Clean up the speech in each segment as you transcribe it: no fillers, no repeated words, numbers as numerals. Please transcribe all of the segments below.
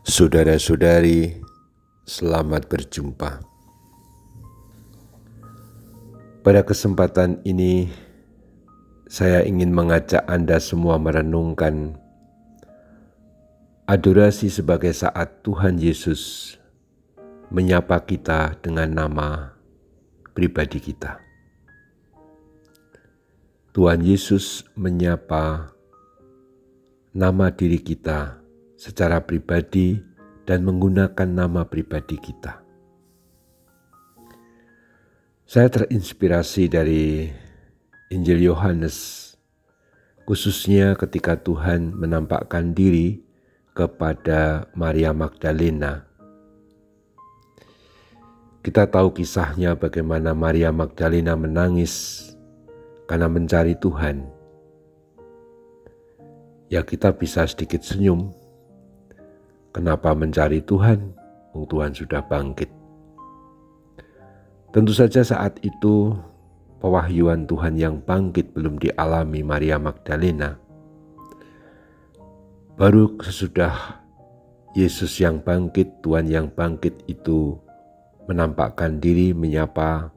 Saudara-saudari, selamat berjumpa. Pada kesempatan ini, saya ingin mengajak Anda semua merenungkan adorasi sebagai saat Tuhan Yesus menyapa kita dengan nama pribadi kita. Tuhan Yesus menyapa nama diri kita secara pribadi dan menggunakan nama pribadi kita. Saya terinspirasi dari Injil Yohanes, khususnya ketika Tuhan menampakkan diri kepada Maria Magdalena. Kita tahu kisahnya bagaimana Maria Magdalena menangis karena mencari Tuhan. Ya, kita bisa sedikit senyum. Kenapa mencari Tuhan? Tuhan sudah bangkit. Tentu saja saat itu pewahyuan Tuhan yang bangkit belum dialami Maria Magdalena. Baru sesudah Yesus yang bangkit, Tuhan yang bangkit itu menampakkan diri, menyapa,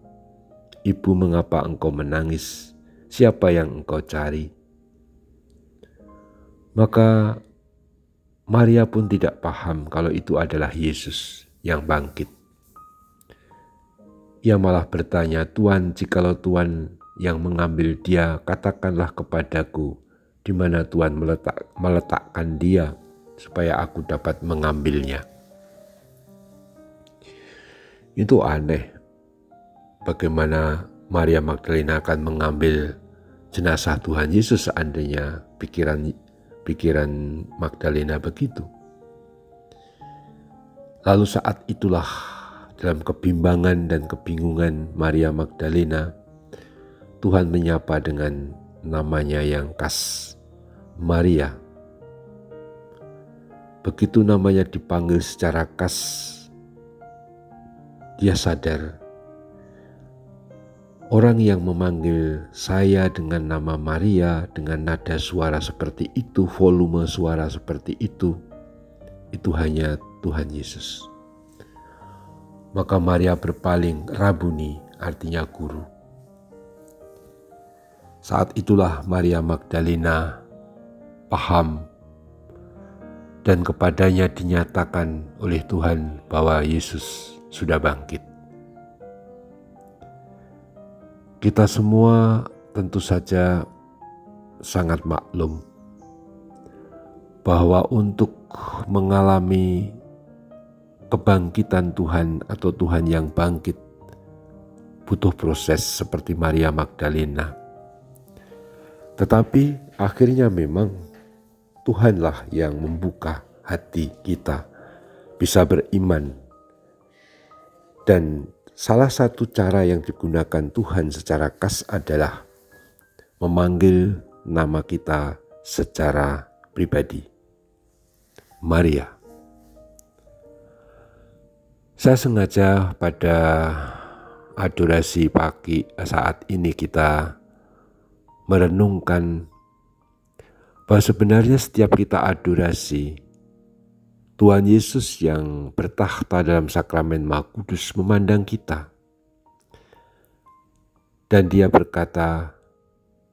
"Ibu, mengapa engkau menangis? Siapa yang engkau cari?" Maka Maria pun tidak paham kalau itu adalah Yesus yang bangkit. Ia malah bertanya, "Tuhan, jikalau Tuhan yang mengambil dia, katakanlah kepadaku di mana Tuhan meletakkan dia supaya aku dapat mengambilnya." Itu aneh. Bagaimana Maria Magdalena akan mengambil jenazah Tuhan Yesus seandainya pikiran Magdalena begitu. Lalu saat itulah dalam kebimbangan dan kebingungan Maria Magdalena, Tuhan menyapa dengan namanya yang khas, Maria. Begitu namanya dipanggil secara khas, dia sadar, orang yang memanggil saya dengan nama Maria, dengan nada suara seperti itu, volume suara seperti itu hanya Tuhan Yesus. Maka Maria berpaling, Rabuni, artinya guru. Saat itulah Maria Magdalena paham dan kepadanya dinyatakan oleh Tuhan bahwa Yesus sudah bangkit. Kita semua tentu saja sangat maklum bahwa untuk mengalami kebangkitan Tuhan atau Tuhan yang bangkit butuh proses seperti Maria Magdalena. Tetapi akhirnya memang Tuhanlah yang membuka hati kita bisa beriman, dan salah satu cara yang digunakan Tuhan secara khas adalah memanggil nama kita secara pribadi, Maria. Saya sengaja pada adorasi pagi saat ini kita merenungkan bahwa sebenarnya setiap kita adorasi, Tuhan Yesus yang bertakhta dalam sakramen Maha Kudus memandang kita. Dan dia berkata,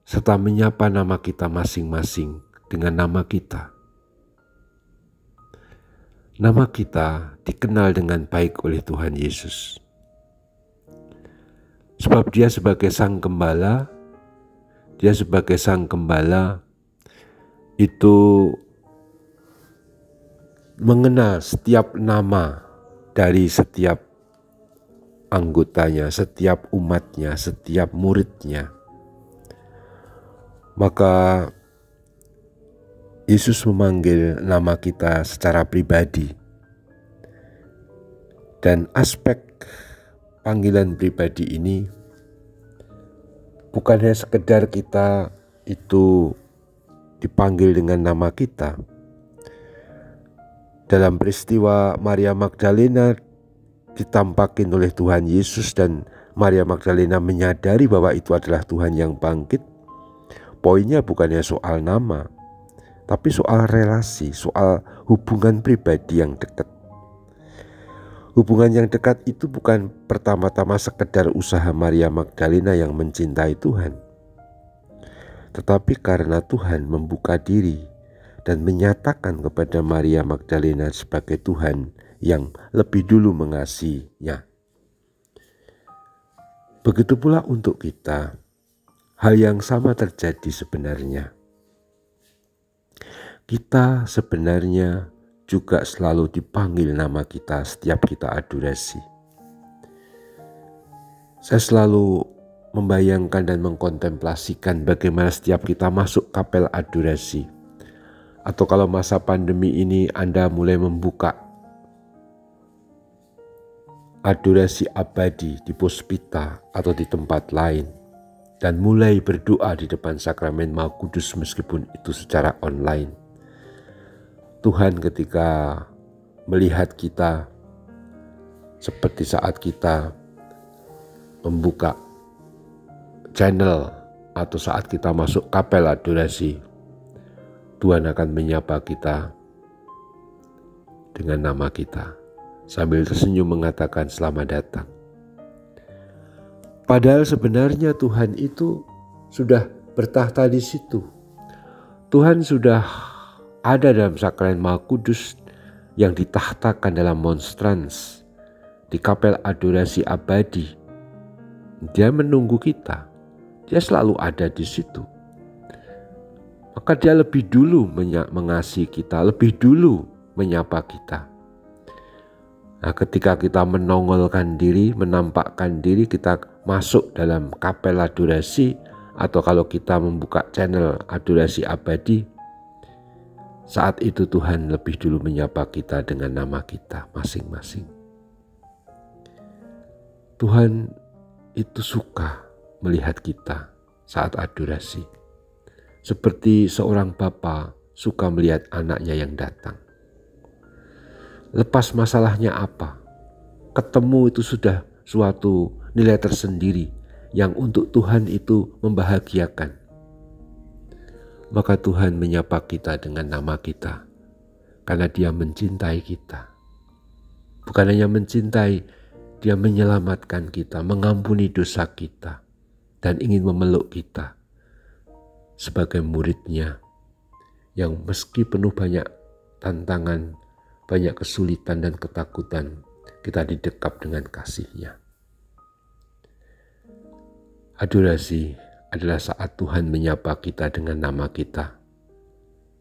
serta menyapa nama kita masing-masing dengan nama kita. Nama kita dikenal dengan baik oleh Tuhan Yesus. Sebab dia sebagai Sang Gembala, itu mengenal setiap nama dari setiap anggotanya, setiap umatnya, setiap muridnya. Maka Yesus memanggil nama kita secara pribadi. Dan aspek panggilan pribadi ini bukan hanya sekedar kita itu dipanggil dengan nama kita. Dalam peristiwa Maria Magdalena ditampakin oleh Tuhan Yesus dan Maria Magdalena menyadari bahwa itu adalah Tuhan yang bangkit. Poinnya bukannya soal nama, tapi soal relasi, soal hubungan pribadi yang dekat. Hubungan yang dekat itu bukan pertama-tama sekedar usaha Maria Magdalena yang mencintai Tuhan, tetapi karena Tuhan membuka diri dan menyatakan kepada Maria Magdalena sebagai Tuhan yang lebih dulu mengasihinya. Begitu pula untuk kita, hal yang sama terjadi sebenarnya. Kita sebenarnya juga selalu dipanggil nama kita setiap kita adorasi. Saya selalu membayangkan dan mengkontemplasikan bagaimana setiap kita masuk kapel adorasi. Atau kalau masa pandemi ini Anda mulai membuka adorasi abadi di puspita atau di tempat lain, dan mulai berdoa di depan sakramen Maha Kudus meskipun itu secara online. Tuhan ketika melihat kita seperti saat kita membuka channel atau saat kita masuk kapel adorasi, Tuhan akan menyapa kita dengan nama kita sambil tersenyum mengatakan selamat datang. Padahal sebenarnya Tuhan itu sudah bertahta di situ. Tuhan sudah ada dalam sakramen Maha Kudus yang ditahtakan dalam monstrans di kapel adorasi abadi. Dia menunggu kita. Dia selalu ada di situ. Maka dia lebih dulu mengasihi kita, lebih dulu menyapa kita. Nah, ketika kita menongolkan diri, menampakkan diri, kita masuk dalam kapel adorasi, atau kalau kita membuka channel adorasi abadi, saat itu Tuhan lebih dulu menyapa kita dengan nama kita masing-masing. Tuhan itu suka melihat kita saat adorasi. Seperti seorang bapa suka melihat anaknya yang datang. Lepas masalahnya apa, ketemu itu sudah suatu nilai tersendiri yang untuk Tuhan itu membahagiakan. Maka Tuhan menyapa kita dengan nama kita karena Dia mencintai kita. Bukan hanya mencintai, Dia menyelamatkan kita, mengampuni dosa kita, dan ingin memeluk kita sebagai murid-Nya yang meski penuh banyak tantangan, banyak kesulitan dan ketakutan, kita didekap dengan kasih-Nya. Adorasi adalah saat Tuhan menyapa kita dengan nama kita,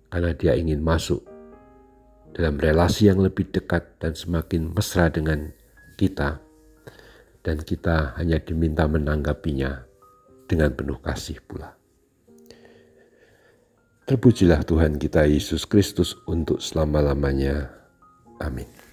karena Dia ingin masuk dalam relasi yang lebih dekat dan semakin mesra dengan kita, dan kita hanya diminta menanggapinya dengan penuh kasih pula. Terpujilah Tuhan kita Yesus Kristus untuk selama-lamanya. Amin.